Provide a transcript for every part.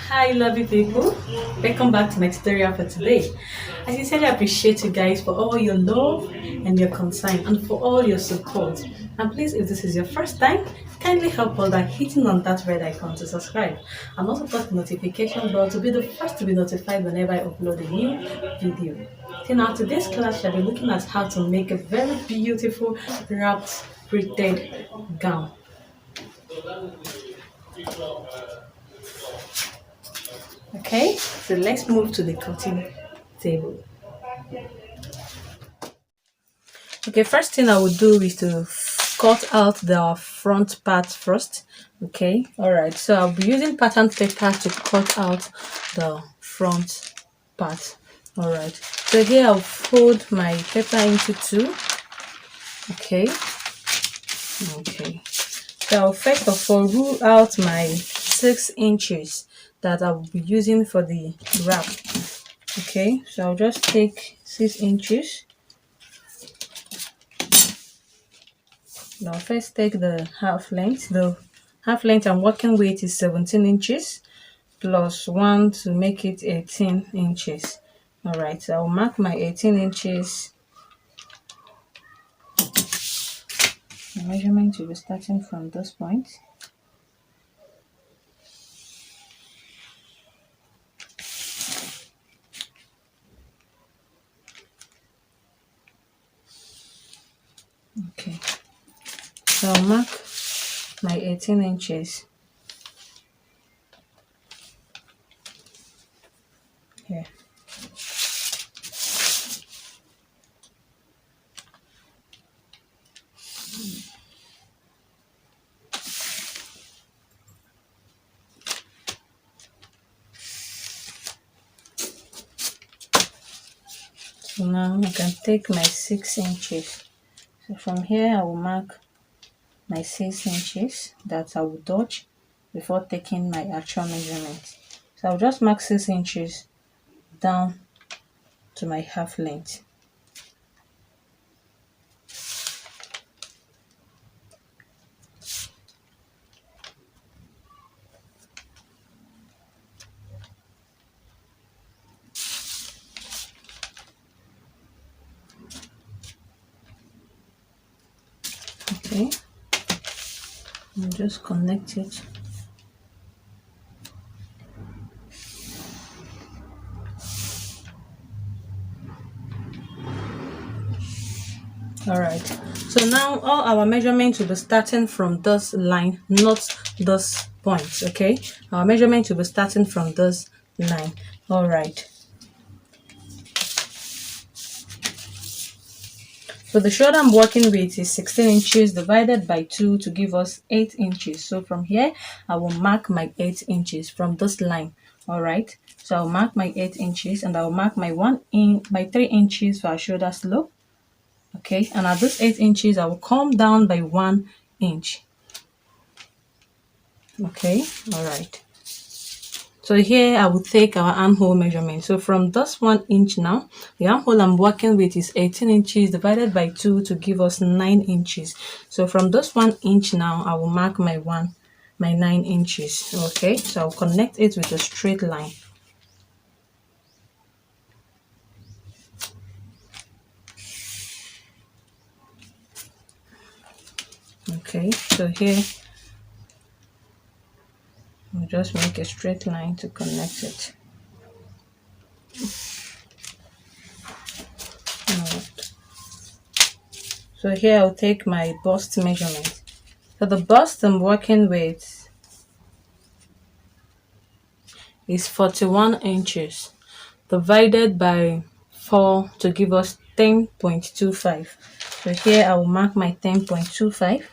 Hi lovely people, welcome back to my tutorial for today. I sincerely appreciate you guys for all your love and your concern and for all your support. And please, if this is your first time, kindly help us by hitting on that red icon to subscribe and also touch the notification bell to be the first to be notified whenever I upload a new video. So now today's class shall be looking at how to make a very beautiful wrapped pleated gown. Okay, so let's move to the cutting table. Okay, first thing I would do is to cut out the front part first. Okay, all right, so I'll be using pattern paper to cut out the front part. All right, so here I'll fold my paper into two. Okay, so I'll first of all rule out my 6 inches that I'll be using for the wrap. Okay, so I'll just take 6 inches. Now first take the half length. The half length I'm working with is 17 inches plus 1 to make it 18 inches. Alright, so I'll mark my 18 inches. The measurement will be starting from this point. Okay, so I'll mark my 18 inches here. So now I can take my 6 inches. So from here I will mark my 6 inches that I will dodge before taking my actual measurement. So I'll just mark 6 inches down to my half length. Okay, and just connect it. All right, so now all our measurements will be starting from this line, not this point. Okay, our measurement will be starting from this line. All right, so the shoulder I'm working with is 16 inches divided by 2 to give us 8 inches. So from here I will mark my 8 inches from this line. All right, so I'll mark my 8 inches and I'll mark my 3 inches for our shoulder slope. Okay, and at this 8 inches I will come down by 1 inch. Okay, all right, so here I will take our armhole measurement. So from this 1 inch now, the armhole I'm working with is 18 inches divided by 2 to give us 9 inches. So from this 1 inch now I will mark my 9 inches. Okay, so I'll connect it with a straight line. Okay, so here I'll just make a straight line to connect it. Alright. So here I'll take my bust measurement. So the bust I'm working with is 41 inches divided by 4 to give us 10.25. So here I will mark my 10.25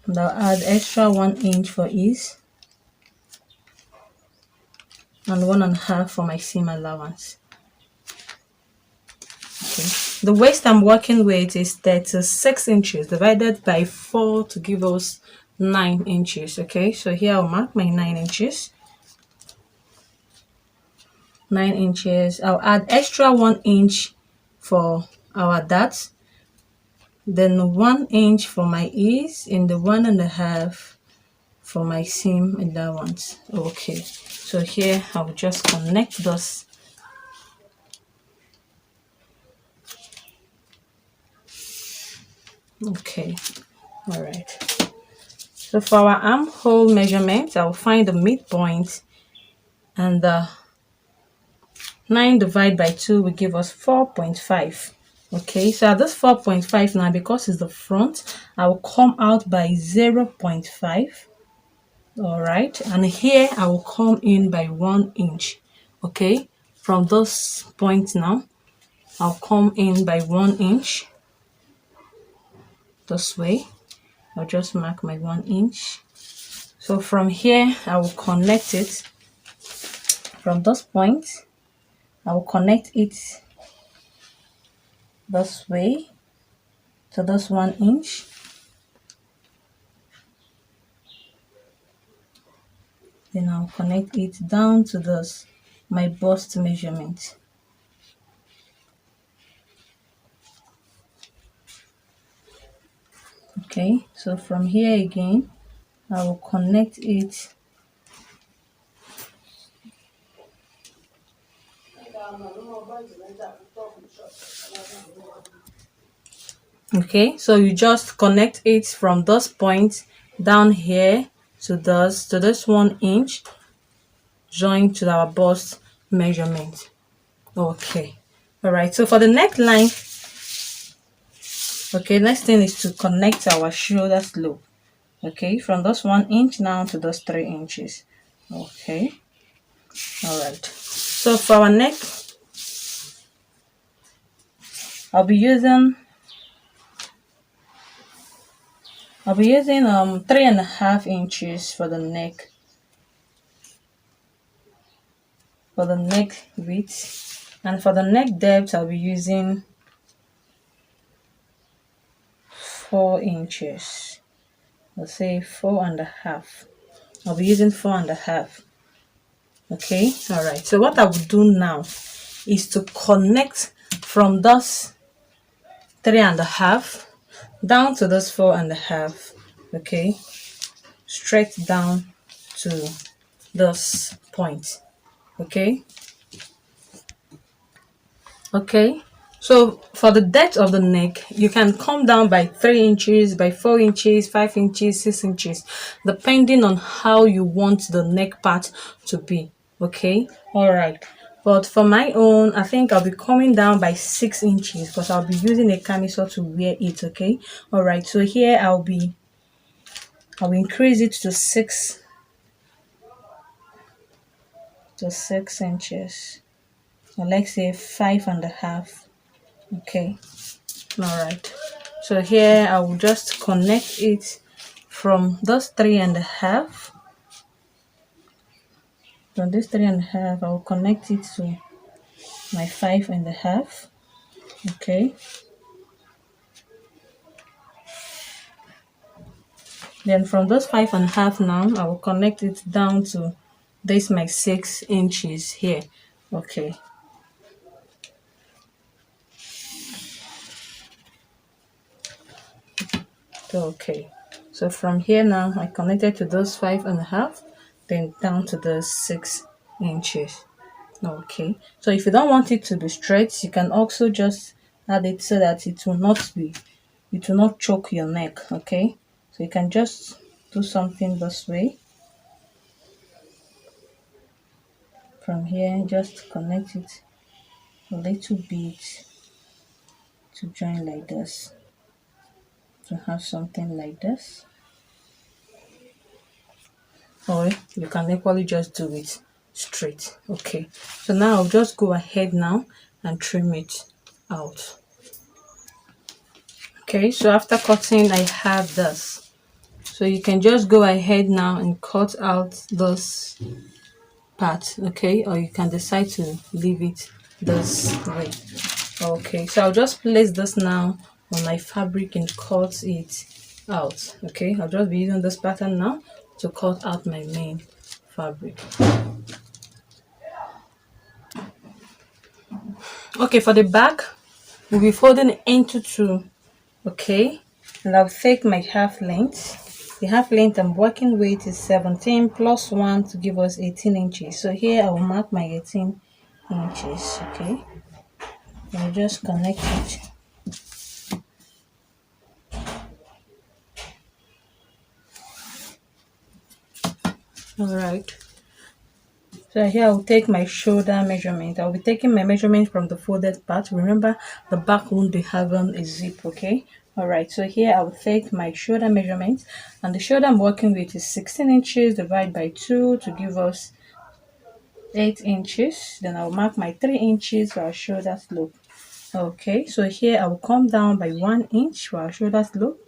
and I'll add extra 1 inch for ease and 1.5 for my seam allowance. Okay. The waist I'm working with is 36 inches divided by 4 to give us 9 inches. Okay, so here I'll mark my 9 inches. 9 inches. I'll add extra 1 inch for our darts, then 1 inch for my ease, and the 1.5 for my seam in that one. Okay, so here I will just connect this. Okay, all right. So for our armhole measurement, I'll find the midpoint, and the 9 divided by 2 will give us 4.5. Okay, so at this 4.5 now, because it's the front, I will come out by 0.5. All right, and here I will come in by 1 inch. Okay, from this point now, I'll come in by 1 inch this way. I'll just mark my 1 inch. So from here, I will connect it. From this point, I will connect it this way to this 1 inch. Then I'll connect it down to this, my bust measurement. Okay, so from here again, I will connect it. Okay, so you just connect it from this point down here to this 1 inch, join to our bust measurement. Okay, all right. So for the neckline, okay, next thing is to connect our shoulder slope. Okay, from this 1 inch now to those 3 inches. Okay, all right. So for our neck, I'll be using 3.5 inches for the neck, width, and for the neck depth I'll be using 4 inches. I'll say 4.5. I'll be using 4.5. Okay, all right. So what I will do now is to connect from this 3.5 down to this 4.5. Okay, straight down to this point. Okay, so for the depth of the neck, you can come down by 3 inches, by 4 inches, 5 inches, 6 inches, depending on how you want the neck part to be. Okay, all right. But for my own, I think I'll be coming down by 6 inches because I'll be using a camisole to wear it. Okay, all right. So here I'll increase it to 6 inches, or let's say 5.5. Okay, all right. So here I will just connect it from this 3.5. From this 3.5, I will connect it to my 5.5. Okay, then from those 5.5 now, I will connect it down to this my 6 inches here. Okay, okay. So from here now, I connected to those 5.5, then down to the 6 inches. Okay, so if you don't want it to be straight, you can also just add it so that it will not choke your neck. Okay, so you can just do something this way. From here, just connect it a little bit to join like this, to have something like this. Or you can equally just do it straight. Okay, so now I'll just go ahead now and trim it out. Okay, so after cutting, I have this. So you can just go ahead now and cut out this part. Okay, or you can decide to leave it this way. Okay, so I'll just place this now on my fabric and cut it out. Okay, I'll just be using this pattern now to cut out my main fabric. Okay, for the back, we'll be folding into 2. Okay, and I'll take my half length. The half length I'm working with is 17 plus 1 to give us 18 inches. So here I will mark my 18 inches, okay? I'll just connect it. Alright. So here I'll take my shoulder measurement. I'll be taking my measurement from the folded part. Remember, the back won't be having a zip, okay? Alright, so here I'll take my shoulder measurement, and the shoulder I'm working with is 16 inches divided by 2 to give us 8 inches. Then I'll mark my 3 inches for our shoulder slope. Okay, so here I will come down by 1 inch for our shoulder slope,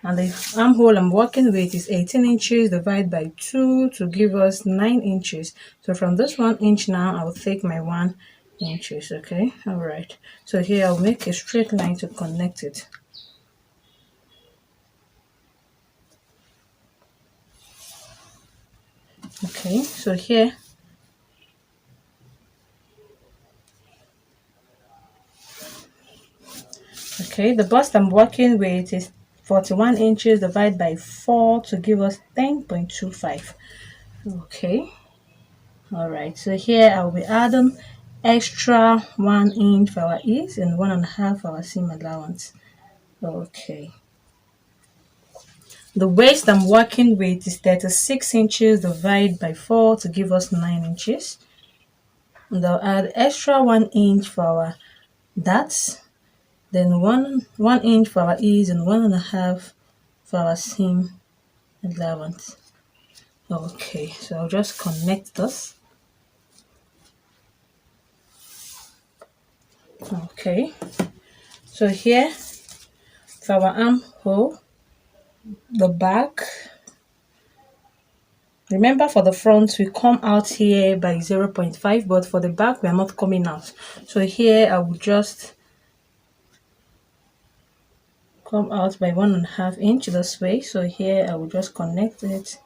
and the armhole I'm working with is 18 inches divided by 2 to give us 9 inches. So from this 1 inch now, I'll take my 1 inches, okay? Alright, so here I'll make a straight line to connect it. Okay, so here okay, the bust I'm working with is 41 inches divided by 4 to give us 10.25. Okay, alright, so here I'll be adding extra 1 inch for our ease and 1.5 for our seam allowance. Okay, the waist I'm working with is 36 inches divided by 4 to give us 9 inches, and I'll add extra 1 inch for our darts, then one inch for our ease and 1.5 for our seam allowance. Okay, so I'll just connect this. Okay, so here for our armhole, the back, remember for the front we come out here by 0.5, but for the back we are not coming out. So here I will just come out by 1.5 inch this way. So here I will just connect it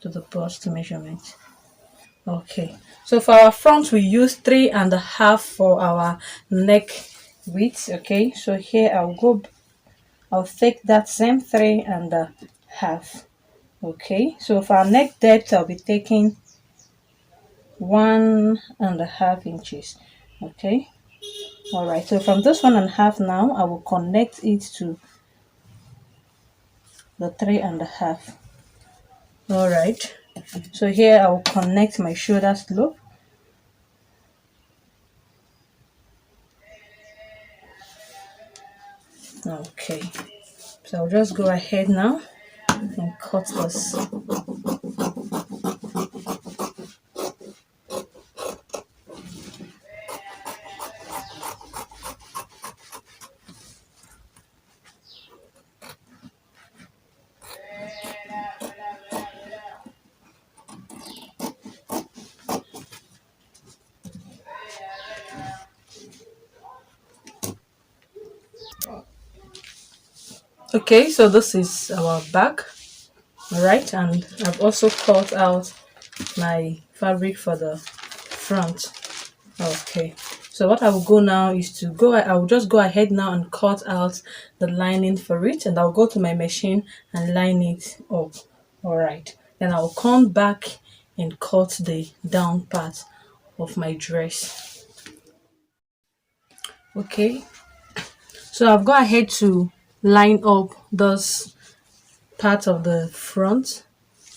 to the bust measurement. Okay, so for our front we use 3.5 for our neck width. Okay, so here I'll take that same 3.5. Okay, so for our neck depth I'll be taking 1.5 inches. Okay, all right, so from this 1.5 now I will connect it to the 3.5. All right, so here I will connect my shoulder slope. Okay, so I'll just go ahead now and cut this. Okay, so this is our back. All right, and I've also cut out my fabric for the front. Okay, so what I will go now is I will just go ahead now and cut out the lining for it, and I'll go to my machine and line it up. All right, then I'll come back and cut the down part of my dress. Okay, so I've gone ahead to line up this part of the front.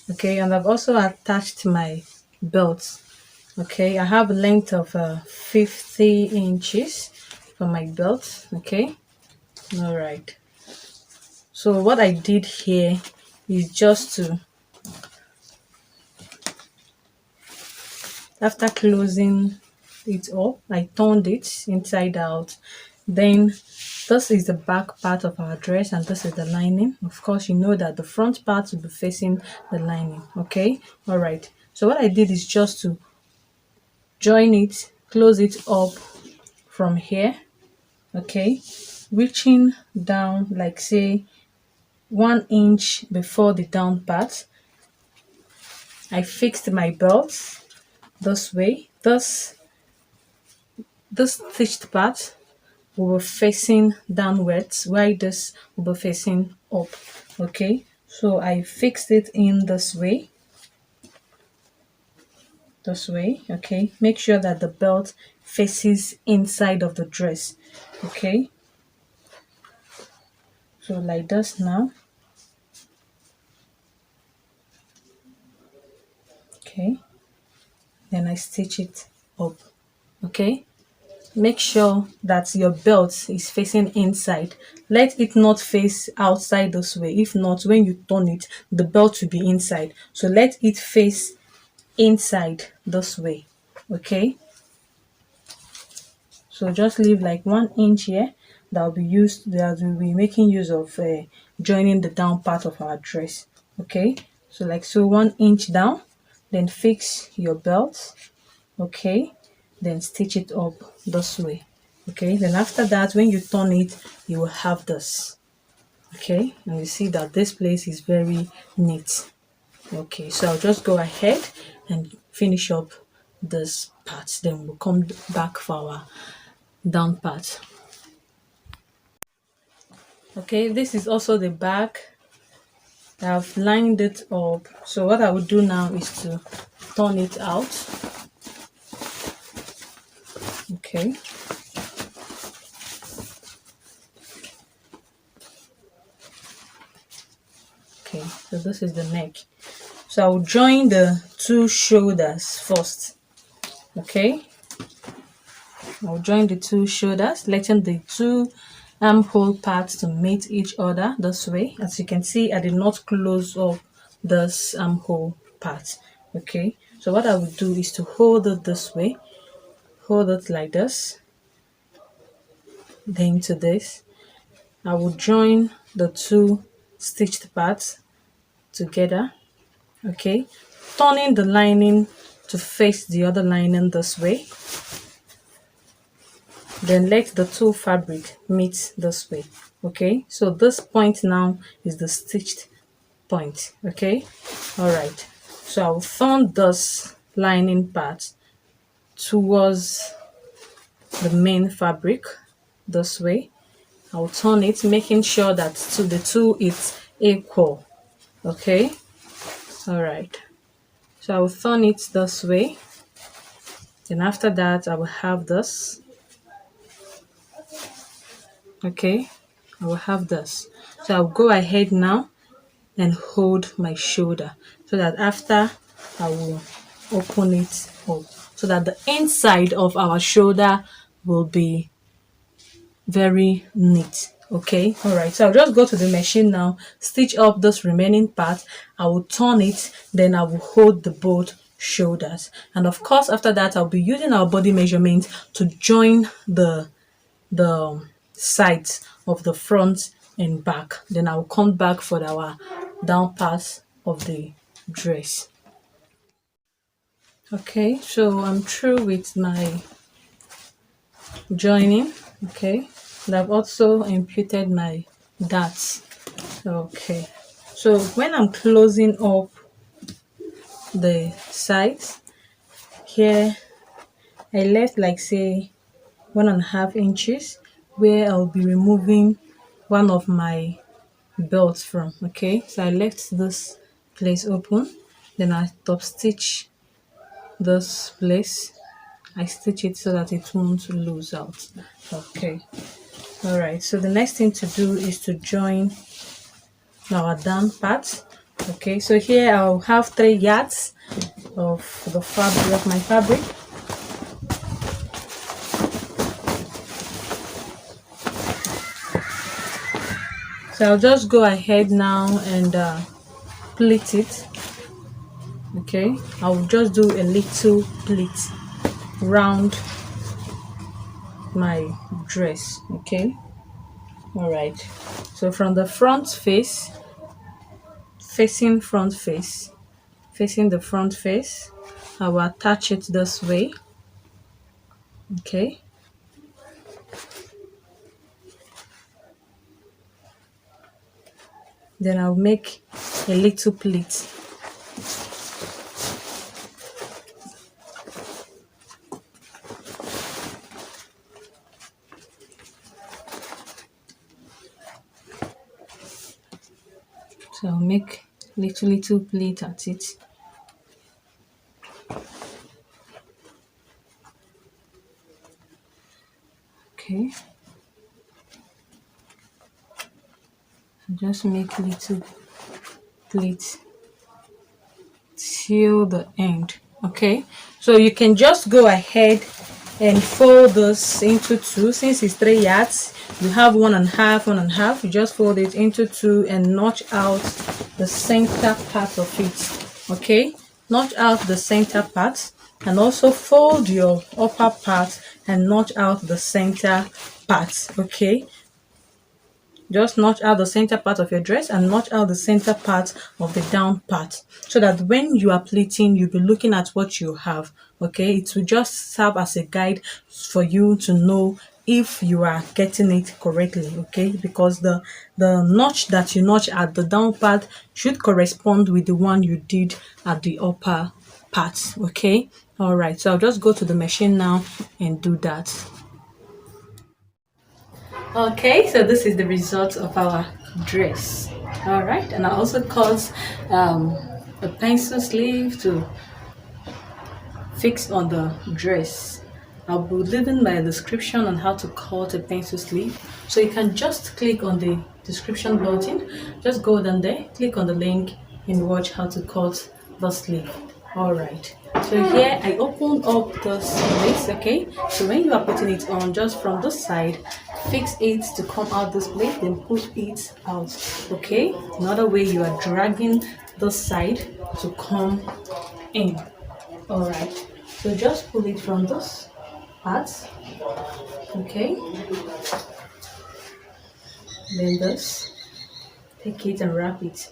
Okay, and I've also attached my belt. Okay, I have a length of 50 inches for my belt. Okay, all right, so what I did here is just to, after closing it up, I turned it inside out. Then this is the back part of our dress and this is the lining. Of course, you know that the front part will be facing the lining. Okay, all right, so what I did is just to join it, close it up from here. Okay, reaching down like say 1 inch before the down part. I fixed my belt this way, this stitched part will be facing downwards, while this will be facing up. Okay, so I fixed it in this way. Okay, make sure that the belt faces inside of the dress. Okay, so like this now. Okay, then I stitch it up. Okay, make sure that your belt is facing inside. Let it not face outside this way. If not, when you turn it, the belt will be inside. So let it face inside this way. Okay, so just leave like 1 inch here that will be making use of joining the down part of our dress. Okay, so like so, 1 inch down, then fix your belt. Okay, then stitch it up this way. Okay, then after that, when you turn it, you will have this. Okay, and you see that this place is very neat. Okay, so I'll just go ahead and finish up this part, then we'll come back for our down part. Okay, this is also the back. I've lined it up, so what I will do now is to turn it out. Okay, so this is the neck. So I'll join the two shoulders first. Okay, I'll join the two shoulders, letting the two armhole parts to meet each other this way. As you can see, I did not close up this armhole part. Okay, so what I will do is to hold it this way, hold it like this, then to this. I will join the two stitched parts together. Okay, turning the lining to face the other lining this way, then let the two fabric meet this way. Okay, so this point now is the stitched point. Okay, all right, so I'll turn this lining part towards the main fabric this way. I'll turn it, making sure that to the two it's equal. Okay, all right, so I will turn it this way, then after that I will have this. Okay, I will have this, so I'll go ahead now and hold my shoulder, so that after I will open it up, so that the inside of our shoulder will be very neat. Okay, all right, so I'll just go to the machine now, stitch up this remaining part. I will turn it, then I will hold the both shoulders, and of course after that I'll be using our body measurement to join the sides of the front and back. Then I'll come back for our down part of the dress. Okay, so I'm through with my joining. Okay, and I've also imputed my darts. Okay, so when I'm closing up the sides here, I left like say 1.5 inches where I'll be removing one of my belts from. Okay, so I left this place open, then I top stitch this place. I stitch it so that it won't lose out. Okay, all right, so the next thing to do is to join our down part. Okay, so here I'll have 3 yards of the fabric of my fabric. So I'll just go ahead now and pleat it. Okay, I'll just do a little pleat round my dress. Okay, all right, so from the front face, facing the front face, I will attach it this way. Okay, then I'll make a little pleat. So I'll make little pleat at it. Okay. Just make little pleats till the end. Okay, so you can just go ahead and fold this into two. Since it's 3 yards, you have 1.5 1.5, you just fold it into two and notch out the center part of it. Okay, notch out the center part and also fold your upper part and notch out the center part. Okay, just notch out the center part of your dress and notch out the center part of the down part, so that when you are pleating, you'll be looking at what you have. Okay, it will just serve as a guide for you to know if you are getting it correctly. Okay, because the notch that you notch at the down part should correspond with the one you did at the upper part. Okay, all right, so I'll just go to the machine now and do that. Okay, so this is the result of our dress. All right, and I also cut a pencil sleeve to fix on the dress. I'll be leaving my description on how to cut a pencil sleeve, so you can just click on the description button, just go down there, click on the link and watch how to cut the sleeve. All right, so here I open up the place. Okay, so when you are putting it on, just from this side, fix it to come out this place, then push it out. Okay, another way, you are dragging this side to come in. All right, so just pull it from this part. Okay, then this, take it and wrap it.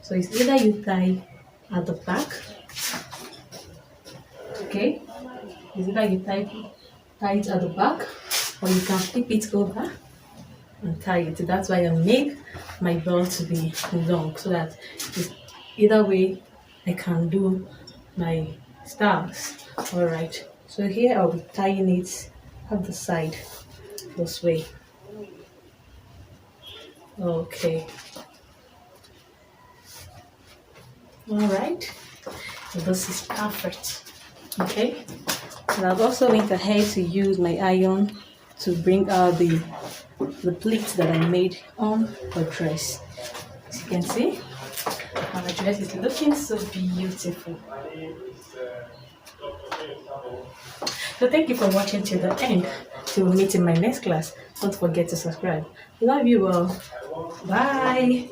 So it's either you tie at the back. Okay, it's either you tie it at the back, or you can flip it over and tie it. That's why I make my belt to be long, so that it's either way I can do my stars. All right, so here I'll be tying it at the side this way. Okay, all right, so this is perfect. Okay, and I've also went ahead to use my iron to bring out the pleats that I made on the dress. As you can see, our dress is looking so beautiful. So thank you for watching till the end. Till we meet in my next class. Don't forget to subscribe. Love you all. Bye.